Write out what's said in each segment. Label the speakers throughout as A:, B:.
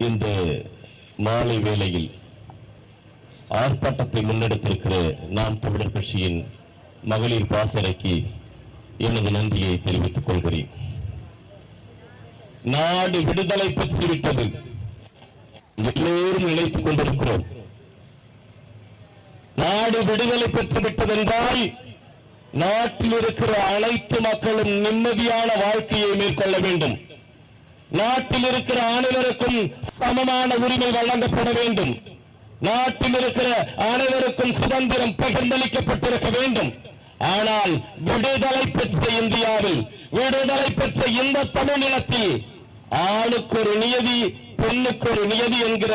A: இந்த மாலை வேளையில் ஆர்ப்பாட்டத்தை முன்னெடுத்திருக்கிற நாம் தமிழர் கட்சியின் மகளிர் பாசறைக்கு எனது நன்றியை தெரிவித்துக் கொள்கிறேன். நாடு விடுதலை பெற்றுவிட்டது, எல்லோரும் நினைத்துக் கொண்டிருக்கிறோம். நாடு விடுதலை பெற்றுவிட்டதென்றால் நாட்டில் இருக்கிற அனைத்து மக்களும் நிம்மதியான வாழ்க்கையை மேற்கொள்ள வேண்டும். நாட்டில் இருக்கிற அனைவருக்கும் சமமான உரிமை வழங்கப்பட வேண்டும். நாட்டில் இருக்கிற அனைவருக்கும் சுதந்திரம் பகிர்ந்தளிக்கப்பட்டிருக்க வேண்டும். ஆனால் விடுதலை பெற்ற இந்தியாவில், விடுதலை பெற்ற இந்த தமிழ்நிலத்தில் ஆணுக்கு ஒரு நியதி, பெண்ணுக்கு ஒரு நியதி என்கிற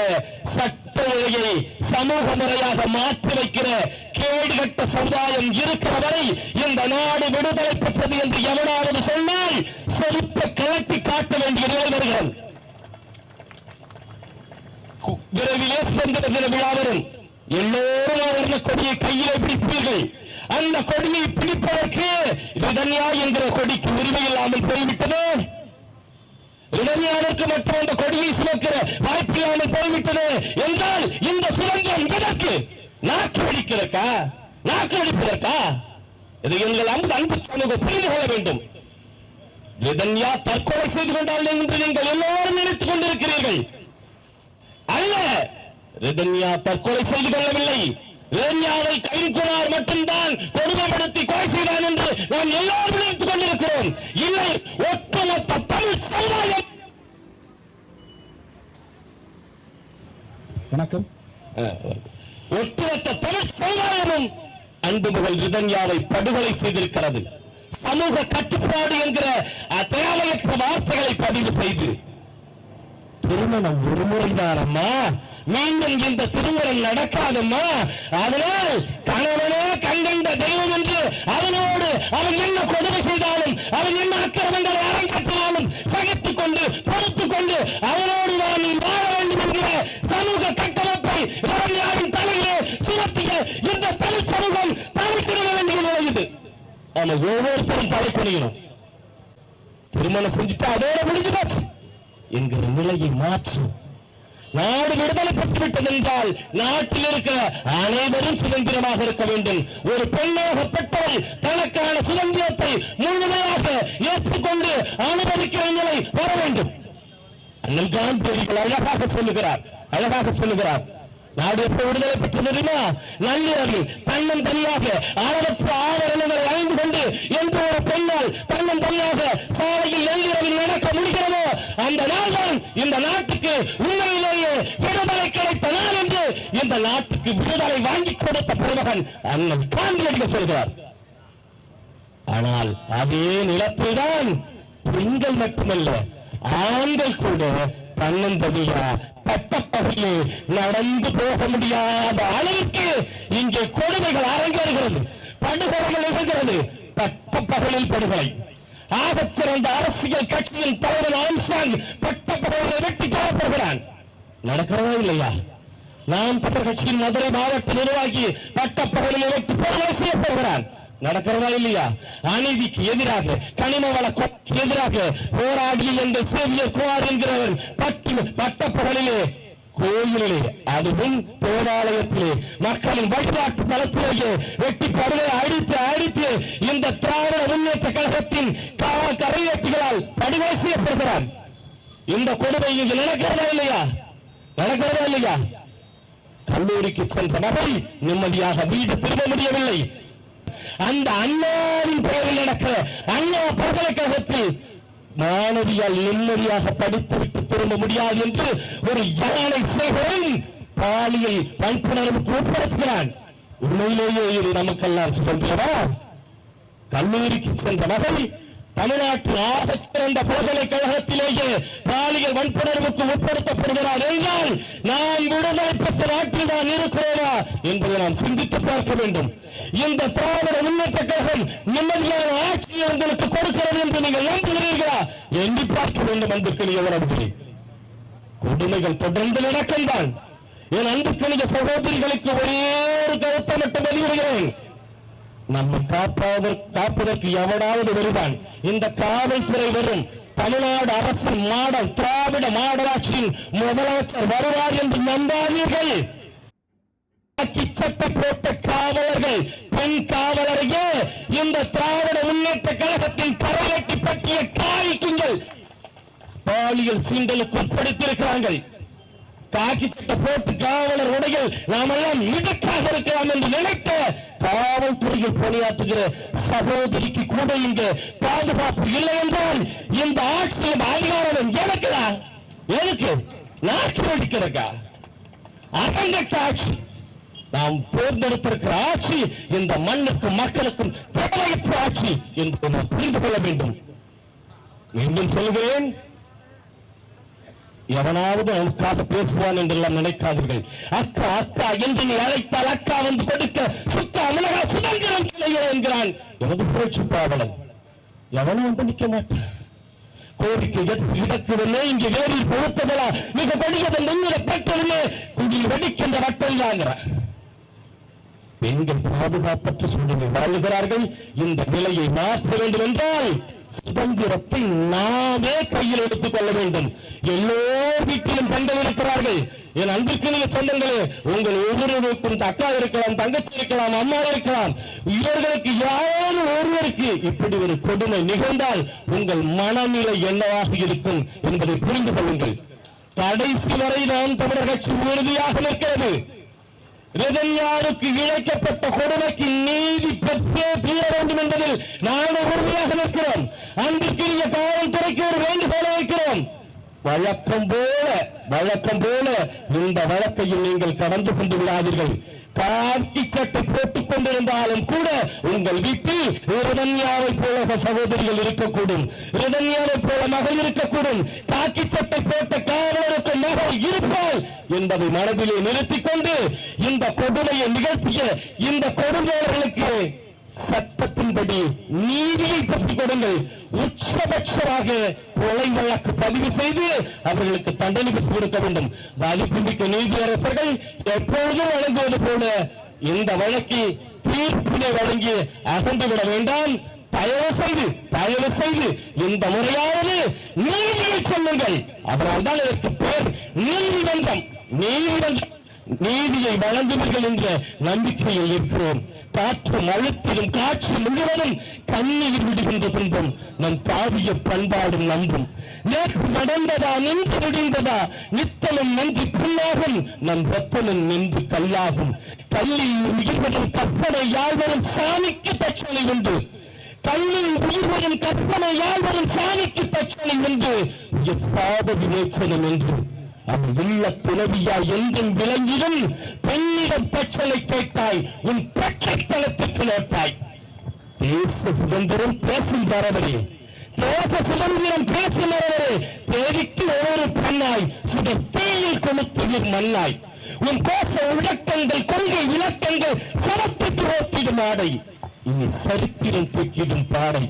A: சட்ட ஒழுங்கை சமூக முறையாக மாற்றி வைக்கிற கேடுகட்ட சமுதாயம் இருக்கிற வரை இந்த நாடு விடுதலை பெற்றது என்று எவனாவது சொன்னால் செருப்பை கலட்டி காட்ட வேண்டிய நிலை வருகிறது. விரைவிலே சுதந்திர தின விழா வரும். எல்லோரும் அவர்ந்த கொடியை கையிலே பிடிப்பீர்கள். அந்த கொடியை பிடிப்பதற்கு ரிதன்யா என்கிற கொடிக்கு உரிமை இல்லாமல் போய்விட்டது. ரிதன்யாவிற்கு மட்டும் அந்த கொடியை சுமக்கிற வாய்ப்பு இல்லாமல் போய்விட்டது என்றால் இந்த சுதந்திரம் எதற்கு? நாக்கு வெடிக்கிறக்கா? நாக்கு வெடிப்பதற்கா? இது எங்கள் அன்பு சமூகம் புரிந்து கொள்ள வேண்டும். ரிதன்யா தற்கொலை செய்து கொண்டால் என்று நீங்கள் எல்லோரும் நினைத்துக் கொண்டிருக்கிறீர்கள். அல்ல, ரிதன்யா தற்கொலை செய்து கொள்ளவில்லை. ரிதன்யாவை கைகுமார் மட்டும்தான் கொடுமைப்படுத்தி கொலை செய்தான் என்று நாம் எல்லோரும் நினைத்துக் கொண்டிருக்கிறோம். இல்லை, ஒட்டுமொத்த தமிழ் சமுதாயம்.
B: வணக்கம்.
A: ஒட்டுமொத்த தமிழ் சமுதாயமும் அன்புமகள் ரிதன்யாவை படுகொலை செய்திருக்கிறது. சமூக கட்டுப்பாடு என்கிற தேவையற்ற வார்த்தைகளை பதிவு செய்து திருமணம் ஒரு முறைதானம்மா, மீண்டும் இந்த திருமணம் நடக்காதம்மா, அதனால் கணவனே கண்கண்ட தெய்வம் என்று அவனோடு அவன் என்ன கொடுமை செய்தாலும், அவன் என்ன அக்கிரமங்களை அரங்கேற்றினாலும் சகித்துக் கொண்டு பொறுத்துக் கொண்டு அவனோடு நான் வாழ வேண்டும் என்கிற சமூக கட்டமைப்பை ரிதன்யாவின் தலையிலே சுமத்திய இந்த தமிழ் சமூகம் தலைக்குடிய வேண்டிய நிலை இது. அவன் ஒவ்வொருத்தரும் தலைக்குடியணும். திருமணம் செஞ்சுட்டு அதோட முடிஞ்சு போச்சு என்கிற நிலையை மாற்றும். நாடு விடுதலை பெற்றுவிட்டது என்றால் நாட்டில் இருக்கிற அனைவரும் சுதந்திரமாக இருக்க வேண்டும். ஒரு பெண்ணாக பெற்றவள் தனக்கான சுதந்திரத்தை முழுமையாக ஏற்றுக்கொண்டு அனுபவிக்கிற நிலை வர வேண்டும். அண்ணல் காந்தியடிகள் அழகாக சொல்லுகிறார். நாடு எப்ப விடுதலை பெற்று தெரியுமா? நள்ளிரவில் தன்னம் தனியாக அளவற்ற ஆவரணங்களை அணிந்து கொண்டு எந்த ஒரு பெண்ணால் தன்னம் தனியாக சாலையில் நள்ளிரவில் நடக்க முடிகிறதோ அந்த நாள் தான் இந்த நாட்டுக்கு உண்மையிலேயே விடுதலை கிடைத்த நாள் என்று இந்த நாட்டுக்கு விடுதலை வாங்கி கொடுத்த பெருமகன் அண்ணல் காந்தியடிகள் சொல்கிறார். ஆனால் அதே நிலத்தில்தான் பெண்கள் மட்டுமல்ல, ஆண்கள் கூட தன்னந்தனியா பட்டப்பகலிலே நடந்து போக முடியாத அளவுக்கு இங்கே கொடுமைகள் அரங்கேறுகிறது, படுகொலைகள் நிகழ்கிறது. பட்டப்பகலில் படுகொலை. ஆகச் சிறந்த அரசியல் கட்சியின் தலைவர் ஆம்சாங் பட்டப்பகலில் வெட்டி கொல்லப்படுகிறான். நடக்கிறதா இல்லையா? நாம் தமிழர் கட்சியின் மதுரை மாவட்ட நிர்வாகி பட்டப்பகலில் வெட்டி படுகொலை செய்யப்படுகிறான். நடக்கிறதா இல்லையா? அநீதிக்கு எதிராக, கனிம வள எதிராக போராடிய எங்கள் சேவியர் குமார் என்கிறவர் பட்டப்பகலிலே கோயிலிலே, அதுவும் தேவாலயத்திலே, மக்களின் வழிபாட்டு தளத்திலேயே வெட்டி படுகொலை அடித்து இந்த திராவிட முன்னேற்ற கழகத்தின் கரையேட்டிகளால் படுகொலை செய்யப்படுகிறார். இந்த கொடுமை இங்கு நடக்கிறதா இல்லையா? கல்லூரிக்கு சென்ற மகள் நிம்மதியாக வீடு திரும்ப முடியவில்லை. அந்த அண்ணாவின் பெயரில் நடக்கிற அண்ணா பல்கலைக்கழகத்தில் மாணவியால் நிம்மதியாக படித்துவிட்டு திரும்ப முடியாது என்று ஒரு யானை சேகரன் பாலியல் வன்புணர்வுக்கு உட்படுத்துகிறான். உண்மையிலேயே இது நமக்கெல்லாம் சுதந்திரமா? கல்லூரிக்கு சென்ற மகள் தமிழ்நாட்டின் ஆக சிறந்த பல்கலைக்கழகத்திலேயே பாலியல் வன்புணர்வுக்கு உட்படுத்தப்படுகிறார் என்றால் நாம் விடுதலை பெற்ற நாட்டில் தான் இருக்கிறோமா என்பதை நாம் சிந்தித்து பார்க்க வேண்டும். இந்த திராவிட முன்னேற்ற கழகம் நிம்மதியான ஆட்சியை உங்களுக்கு கொடுக்கிறது என்று நீங்கள் நம்புகிறீர்களா? எண்ணி பார்க்க வேண்டும். அன்புக்குரிய உறவுகளே, கொடுமைகள் தொடர்ந்து நடக்கின்றான். என் அன்புக்குரிய சகோதரிகளுக்கு ஒரே ஒரு கருத்தை மட்டும் வெளியிடுகிறேன். நம்மை காப்பதற்கு எவனாவது வருவான். இந்த காவல்துறை வரும், தமிழ்நாடு அரசின் மாடல் திராவிட மாடலாட்சியின் முதலமைச்சர் வருவார் என்று நம்பாதீர்கள். சட்டை போட்ட காவலர்கள், பெண் காவலரையே இந்த திராவிட முன்னேற்ற கழகத்தின் தரவெட்டி பற்றிய காய்க்குங்கள் பாலியல் சீண்டலுக்கு உட்படுத்தியிருக்கிறார்கள். காக்கி சட்டை போட்டு காவலர் உடையில் நாமெல்லாம் மிதக்காக இருக்கலாம் என்று நினைத்த காவல்துறையில் பணியாற்றுகிற சகோதரிக்கு கூட இங்கு பாதுகாப்பு இல்லை என்றால் இந்த ஆட்சியின் அதிகாரம் எனக்குதான். எதுக்கு நாக்கு அடிக்கிறக்கா? அரங்கட்ட ஆட்சி நாம் தேர்ந்தெடுத்திருக்கிற ஆட்சி இந்த மண்ணுக்கும் மக்களுக்கும் தேவையற்ற ஆட்சி என்று நாம் புரிந்து கொள்ள வேண்டும். மீண்டும் சொல்கிறேன், எவனாவது நமக்காக பேசுவான் என்றெல்லாம் நினைக்காதீர்கள். அக்கா அக்கா என்று நீ அழைத்தால் அக்கா வந்து கொடுக்க சுத்த அமலகா சுதந்திரம் செய்ய என்கிறான் எமது புரட்சி பாவலன். எவனும் வந்து நிற்க மாட்டான். கோரிக்கை இடக்குதுன்னு இங்கு வேரில் பொறுத்ததா மிக கொடியதன் நெஞ்சில பெற்றதுன்னு குடி வெடிக்கின்ற வட்டையாங்கிறான். பெண்கள் பாதுகாப்பற்ற சூழ்நிலை வாழ்கிறார்கள். இந்த நிலையை மாற்ற வேண்டும் என்றால் சுதந்திரத்தை நாமே கையில் எடுத்துக் கொள்ள வேண்டும். எல்லோர் வீட்டிலும் பெண்கள் இருக்கிறார்கள். என் அன்பிற்குரிய சொந்தங்களே, உங்கள் ஒவ்வொருவருக்கும் அக்கா இருக்கலாம், தங்கச்சி இருக்கலாம், அம்மா இருக்கலாம். இவர்களுக்கு யாரும் ஒருவருக்கு இப்படி ஒரு கொடுமை நிகழ்ந்தால் உங்கள் மனநிலை என்னவாக இருக்கும் என்பதை புரிந்து கொள்ளுங்கள். கடைசி வரை நாம் தமிழர் கட்சி உறுதியாக நிற்கிறது. ரிதன்யாவுக்கு இழைக்கப்பட்ட கொடுமைக்கு நீதி பெற்றே தீர வேண்டும் என்பதில் நாங்கள் உறுதியாக நிற்கிறோம். அன்பிற்குரிய காவல்துறைக்கு ஒரு வேண்டுகோளை வைக்கிறோம். வழக்கம் போல இந்த வழக்கையும் நீங்கள் கடந்து சென்று விடாதீர்கள். காக்கி சட்டை போட்டுக் கொண்டிருந்தாலும் கூட உங்கள் வீட்டில் ரிதன்யாவை போல சகோதரிகள் இருக்கக்கூடும், ரிதன்யாவை போல மகள் இருக்கக்கூடும். காக்கி சட்டை போட்ட காவலருக்கு மகள் இருப்பாள் என்பதை மனதிலே நிறுத்திக் கொண்டு இந்த கொடுமையை நிகழ்த்திய இந்த கொடுமையாளர்களுக்கு சட்டத்தின்படி நீதியை பெற்றுக் கொடுங்கள். உச்சபட்சமாக கொலை வழக்கு பதிவு செய்து அவர்களுக்கு தண்டனை பெற்றுக் கொடுக்க வேண்டும். மதிப்புமிக்க நீதியரசர்கள் எப்பொழுதும் வழங்குவது போல இந்த வழக்கை தீர்ப்பினை வழங்கி அகன்றுவிட வேண்டாம். தயவு செய்து இந்த முறையாவது நீதியை சொல்லுங்கள். அதனால் தான் இதற்கு பேர் நீதிமன்றம். நீதியை வழங்குவீர்கள் என்ற நம்பிக்கையில் இருக்கிறோம். காற்று அழுத்திடும் காட்சி முழுவதும் கண்ணீர் விடுகின்ற துன்பம் நம் பாவிய பண்பாடும் நம்பும். நேற்று நடந்ததா நின்று முடிந்ததா நித்தலும் நன்றி புண்ணாகும், நம் ரத்தமும் நின்று கல்லாகும். கல்லில் உயிர்வதும் கற்பனை யாழ்வரும் சாமிக்கு தட்சணை உண்டு. கல்லில் உயிர்வதும் கற்பனை யாழ்வரும் சாமிக்கு தட்சணை உண்டு. சாத விமோசனம் என்று உள்ள துறவியா என்றும் விளங்கிடும் பெண்ணிடம் தட்சலை கேட்டாய், உன் பச்சை தளத்துக்கு நேர்த்தாய். தேச சுதந்திரம் பேசும் வரவரே, தேச சுதந்திரம் பேசும் வரவரே, தேதிக்கு ஒவ்வொரு பெண்ணாய் சுடர் தீயில் கொளுத்துயிர் மண்ணாய். உன் பேச விளக்கங்கள் கொள்கை விளக்கங்கள் சமத்துக்கு ஓட்டிடும் ஆடை, இனி சரித்திரம் தூக்கிடும் பாடை.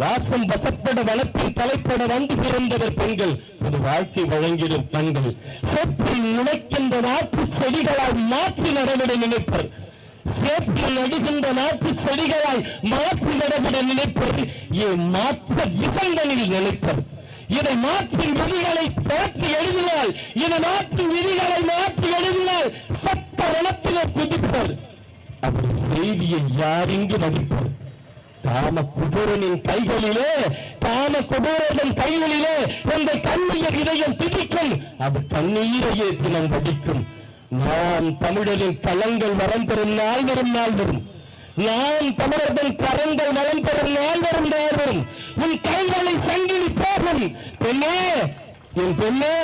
A: வாசம் வசப்பட வனப்பில் தலைப்பட வந்து பிறந்தவர் பெண்கள், ஒரு வாழ்க்கை வழங்கிடும் கண்கள். சேற்றில் நுழைக்கின்ற நாட்டு செடிகளால் மாற்றி நடவிட நினைப்பர், சேற்றில் நடுகின்ற நாட்டு செடிகளால் மாற்றி நடவிட நினைப்பர், மாற்ற விசங்கனில் நினைப்பர். இதை மாற்றும் விதிகளை மாற்றி எழுதினால், இதை மாற்றும் விதிகளை மாற்றி எழுதினால் சட்ட வனத்திலே குதிப்பர். அவர் செய்தியை யாரிங்கு மதிப்பர்? காம குபூரனின் கைகளிலே, காம குபூரனின் கைகளிலே இந்த கண்ணீர் இதயம் துடிக்கும், அது கண்ணீரையே தினம் வடிக்கும். நாம் தமிழரின் களங்கள் வரம் பெறும் நாள் வரும், நாள் வரும். நாம் தமிழர்கள் கரங்கள் வரம் பெறும் நாள் வரும், நாள் வரும். உன் கைகளை சங்கிலி போகும். பெண்ணே, என் பெண்ணே,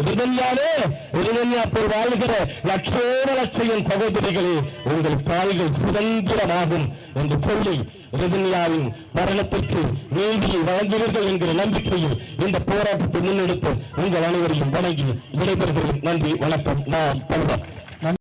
A: ரிதன்யா போல் வாழ்கிற லட்சோட லட்சம் சகோதரிகளே, உங்கள் கால்கள் சுதந்திரமாகும் என்று சொல்லி ரிதன்யாவின் மரணத்திற்கு நீதியை வழங்குவீர்கள் என்கிற நம்பிக்கையில் இந்த போராட்டத்தை முன்னெடுத்து உங்கள் அனைவரையும் வணங்கி விடைபெறுகிறேன். நன்றி, வணக்கம். நான் தமிழர்.